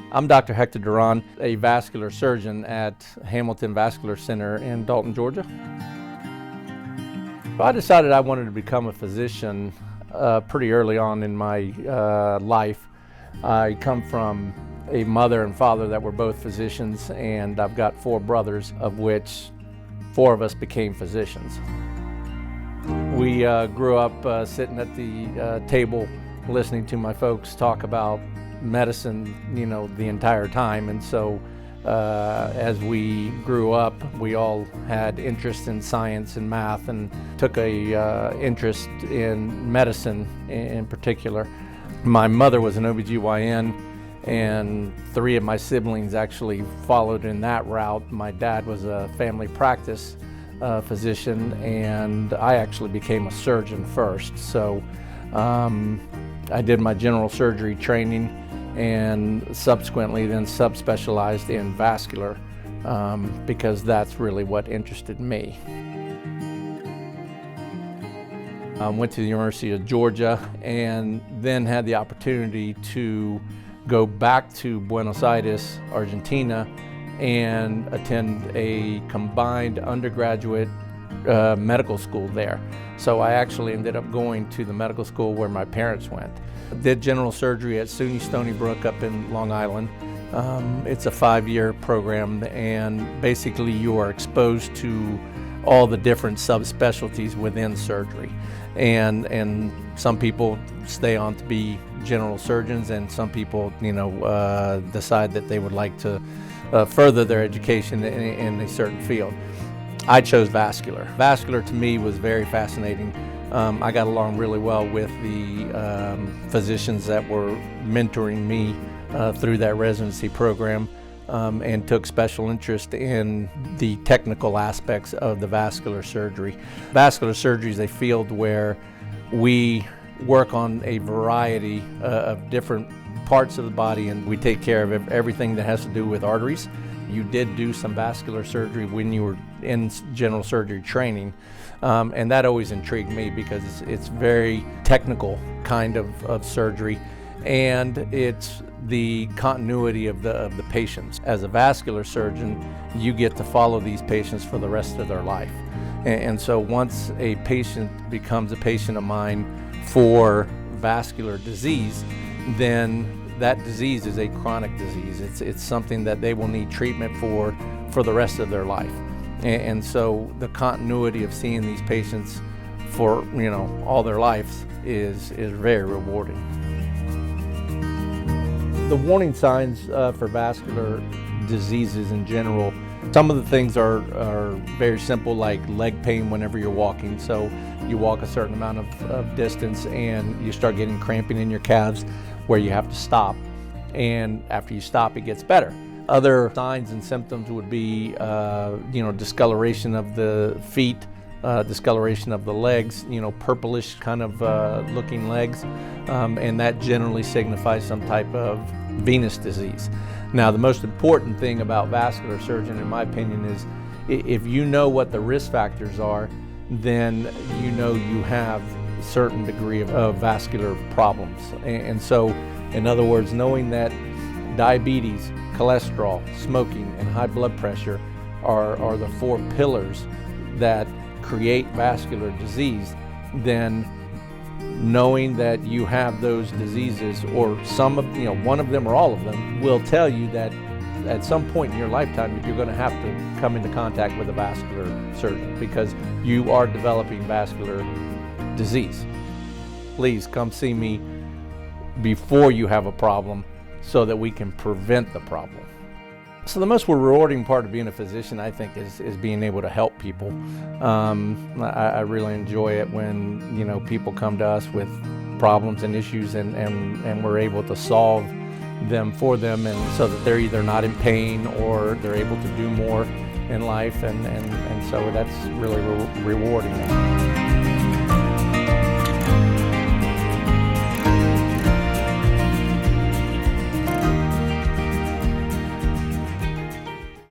I'm Dr. Hector Duran, a vascular surgeon at Hamilton Vascular Center in Dalton, Georgia. I decided I wanted to become a physician pretty early on in my life. I come from a mother and father that were both physicians, and I've got 4 brothers, of which 4 of us became physicians. We grew up sitting at the table listening to my folks talk about medicine, the entire time. And so as we grew up, we all had interest in science and math and took a interest in medicine in particular. My mother was an OBGYN, and 3 of my siblings actually followed in that route. My dad was a family practice physician, and I actually became a surgeon first. So I did my general surgery training and subsequently then subspecialized in vascular because that's really what interested me. I went to the University of Georgia and then had the opportunity to go back to Buenos Aires, Argentina, and attend a combined undergraduate medical school there. So I actually ended up going to the medical school where my parents went. I did general surgery at SUNY Stony Brook up in Long Island. It's a 5-year program, and basically you are exposed to all the different subspecialties within surgery. And some people stay on to be general surgeons, and some people, decide that they would like to further their education in a certain field. I chose vascular. Vascular to me was very fascinating. I got along really well with the physicians that were mentoring me through that residency program, and took special interest in the technical aspects of the vascular surgery. Vascular surgery is a field where we work on a variety of different parts of the body, and we take care of everything that has to do with arteries. You did do some vascular surgery when you were in general surgery training, and that always intrigued me because it's very technical kind of surgery, and it's the continuity of the patients. As a vascular surgeon, you get to follow these patients for the rest of their life. And so once a patient becomes a patient of mine for vascular disease, then that disease is a chronic disease. It's something that they will need treatment for the rest of their life. And so the continuity of seeing these patients for all their lives is very rewarding. The warning signs for vascular diseases in general, some of the things are very simple, like leg pain whenever you're walking. So you walk a certain amount of distance and you start getting cramping in your calves where you have to stop. And after you stop, it gets better. Other signs and symptoms would be, discoloration of the feet, discoloration of the legs, purplish kind of looking legs, and that generally signifies some type of venous disease. Now, the most important thing about vascular surgeon, in my opinion, is if you know what the risk factors are, then you have a certain degree of vascular problems. And so, in other words, knowing that diabetes, cholesterol, smoking, and high blood pressure are the 4 pillars that create vascular disease, then knowing that you have those diseases, or one of them or all of them, will tell you that at some point in your lifetime you're going to have to come into contact with a vascular surgeon because you are developing vascular disease. Please come see me before you have a problem so that we can prevent the problem. So the most rewarding part of being a physician, I think, is being able to help people. I really enjoy it when people come to us with problems and issues, and we're able to solve them for them, and so that they're either not in pain or they're able to do more in life, and so that's really rewarding.